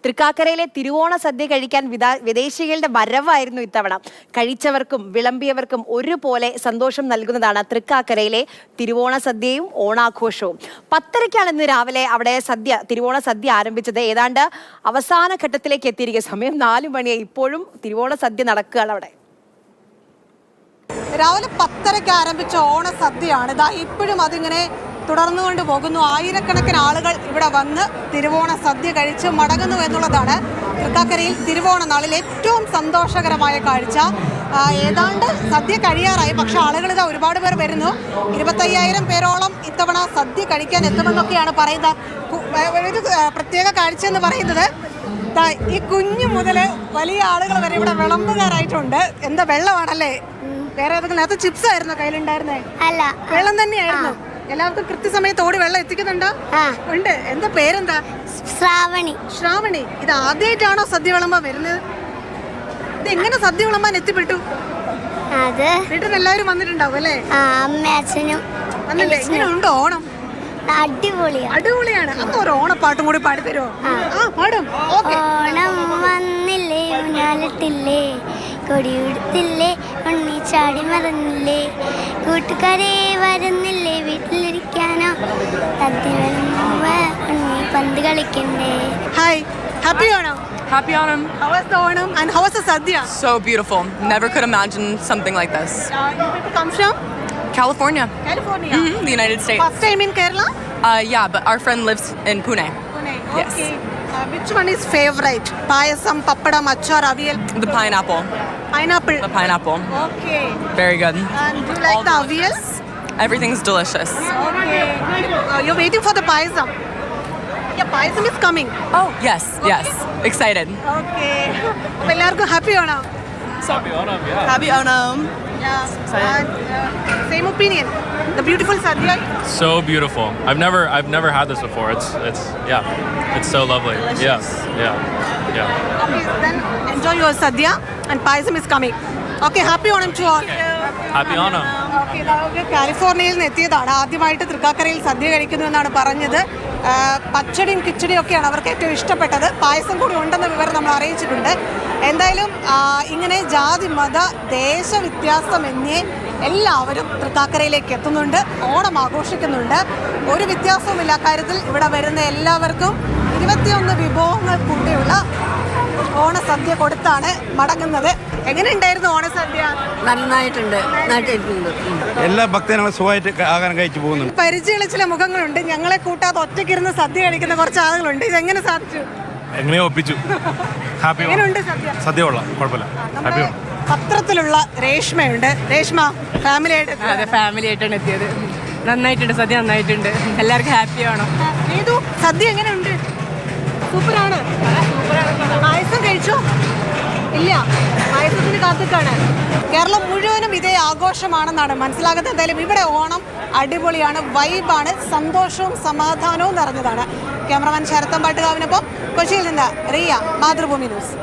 തൃക്കാക്കരയിലെ തിരുവോണ സദ്യ കഴിക്കാൻ വിദേശികളുടെ വരവായിരുന്നു ഇത്തവണ. കഴിച്ചവർക്കും വിളമ്പിയവർക്കും ഒരുപോലെ സന്തോഷം നൽകുന്നതാണ് തൃക്കാക്കരയിലെ തിരുവോണ സദ്യയും ഓണാഘോഷവും. 10:30 ഇന്ന് രാവിലെ അവിടെ തിരുവോണ സദ്യ ആരംഭിച്ചത്. ഏതാണ്ട് അവസാന ഘട്ടത്തിലേക്ക് എത്തിയിരിക്കുക. സമയം 4 മണിയായി. ഇപ്പോഴും തിരുവോണ സദ്യ നടക്കുകയാണ് അവിടെ. രാവിലെ 10:30 ആരംഭിച്ച ഓണസദ്യയാണ്. ഇതാ ഇപ്പോഴും അതിങ്ങനെ തുടർന്നുകൊണ്ട് പോകുന്നു. ആയിരക്കണക്കിന് ആളുകൾ ഇവിടെ വന്ന് തിരുവോണ സദ്യ കഴിച്ച് മടങ്ങുന്നു എന്നുള്ളതാണ് തൃക്കാക്കരയിൽ തിരുവോണ നാളിൽ ഏറ്റവും സന്തോഷകരമായ കാഴ്ച. ഏതാണ്ട് സദ്യ കഴിയാറായി, പക്ഷെ ആളുകൾ ഇതാ ഒരുപാട് പേർ വരുന്നു. 25,000 പേരോളം ഇത്തവണ സദ്യ കഴിക്കാൻ എത്തുമെന്നൊക്കെയാണ് പറയുന്നത്. ഒരു പ്രത്യേക കാഴ്ച എന്ന് പറയുന്നത് ഈ കുഞ്ഞു മുതൽ വലിയ ആളുകൾ വരെ ഇവിടെ വിളമ്പുകാരായിട്ടുണ്ട്. എന്താ വെള്ളമാണല്ലേ? വേറെ ഏതൊക്കെ നേരത്തെ ചിപ്സ് ആയിരുന്നോ കയ്യിലുണ്ടായിരുന്നേ? അല്ല, വെള്ളം തന്നെയായിരുന്നു. എല്ലാവർക്കും കൃത്യസമയത്ത് ഓടി വെള്ളം എത്തിക്കുന്നുണ്ടോ? ഉണ്ട്. എന്താ പേരെന്താ? ശ്രാവണി. ശ്രാവണി, ഇത് ആദ്യമായിട്ടാണോ സദ്യ വിളമ്പാൻ വരുന്നത്? ഇത് എങ്ങനെ സദ്യ വിളമ്പാൻ എത്തിപ്പെട്ടു? അത് വീട്ടിൽ എല്ലാവരും വന്നിട്ടുണ്ടാവും അല്ലേ? അമ്മ അച്ഛനും വന്നില്ലേ? എങ്ങനെയുണ്ടോ ഓണം? അടിപൊളിയാണ്. അപ്പൊ ഒരു ഓണപ്പാട്ടും കൂടി പാടിത്തരുമോ? പാടും. ഓണം വന്നില്ലേ, ഊഞ്ഞാലിട്ടില്ലേ, കൊടിയുടുത്തില്ലേ, ഉണ്ണി ചാടി മറന്നില്ലേ, കൂട്ടുകാരെ വരുന്നില്ലേ, വീട്ടിലിരിക്കാനോ, സദ്യ വിളമ്പുമ്പോ ഉണ്ണി പന്ത് കളിക്കണ്ടേ. Hi, happy Onam. Happy Onam. How was the Onam and how was the Sadhya? So beautiful. Never could imagine something like this. You come from? California. California. The United States. First time in Kerala? Yeah, but our friend lives in Pune. Pune. Yes. Okay. Which one is favorite? Payasam, pappadam, achar, aviyal? The pineapple. Pineapple. The pineapple. Okay. Very good. And do you like the aviyal? Everything's delicious. Okay. You're waiting for the payasam. Yeah, payasam is coming. Oh, yes, yes. Excited. Okay. അപ്പോൾ എല്ലാവർക്കും happy Onam. Happy Onam, yeah. Happy Onam. Yeah. And same opinion. The beautiful Sadhya. So beautiful. I've never had this before. It's so lovely. Delicious. Yeah. Okay, then enjoy your Sadhya and payasam is coming. Okay, happy Onam to all. Happy Onam. Okay, കാലിഫോർണിയയിൽ നിന്ന് എത്തിയതാണ്. ആദ്യമായിട്ട് തൃക്കാക്കരയിൽ സദ്യ കഴിക്കുന്നു എന്നാണ് പറഞ്ഞത്. പച്ചടിയും കിച്ചടിയും ഒക്കെയാണ് അവർക്ക് ഏറ്റവും ഇഷ്ടപ്പെട്ടത്. പായസം കൂടി ഉണ്ടെന്ന വിവരം നമ്മൾ അറിയിച്ചിട്ടുണ്ട്. എന്തായാലും ഇങ്ങനെ ജാതി മത ദേശ വ്യത്യാസമന്യേ എല്ലാവരും തൃക്കാക്കരയിലേക്ക് എത്തുന്നുണ്ട്, ഓണം ആഘോഷിക്കുന്നുണ്ട്. ഒരു വ്യത്യാസവുമില്ല കാര്യത്തിൽ. ഇവിടെ വരുന്ന എല്ലാവർക്കും 21 വിഭവങ്ങൾ കൂട്ടിയുള്ള ഓണസദ്യ കൊടുത്താണ് മടങ്ങുന്നത്. എങ്ങനെയുണ്ടായിരുന്നു ഓണസദ്യ? നന്നായിട്ടുണ്ട്. എല്ലാ ഭക്തജനങ്ങളും സുഖമായിട്ട് ആഹാരം കഴിച്ചു പോകുന്നുണ്ട്. പരിചയമുള്ള ചില മുഖങ്ങളുണ്ട്. ഞങ്ങളെ കൂട്ടാതെ ഒറ്റയ്ക്കിരുന്ന് സദ്യ കഴിക്കുന്ന കുറച്ച് ആളുകളുണ്ട്. ഇതെങ്ങനെ സാധിച്ചു? എങ്ങനെയോ ഒപ്പിച്ചു. ഹാപ്പി എങ്ങനെയുണ്ട് സദ്യ? സദ്യ കൊള്ളാം, കുഴപ്പമില്ല. ഹാപ്പി ഓണം. പത്രത്തിലുള്ള രേഷ്മയുണ്ട്. രേഷ്മ, ഫാമിലി ആയിട്ട്? അതെ, ഫാമിലി ആയിട്ടാണ് എത്തിയത്. നന്നായിട്ടുണ്ട്, സദ്യ നന്നായിട്ടുണ്ട്. എല്ലാവർക്കും ഹാപ്പി ആണോ? ഏതു സദ്യ എങ്ങനെയുണ്ട്? സൂപ്പറാണ്. പായസം കഴിച്ചോ? ഇല്ല, പായസത്തിന് കാത്തിക്കാണ്. കേരളം മുഴുവനും ഇതേ ആഘോഷമാണെന്നാണ് മനസ്സിലാകുന്നത്. എന്തായാലും ഇവിടെ ഓണം അടിപൊളിയാണ്, വൈബാണ്, സന്തോഷവും സമാധാനവും നിറഞ്ഞതാണ്. ക്യാമറമാൻ ശരത്തമ്പാട്ടുകാവിനൊപ്പം കൊച്ചിയിൽ നിന്ന് റിയ, മാതൃഭൂമി ന്യൂസ്.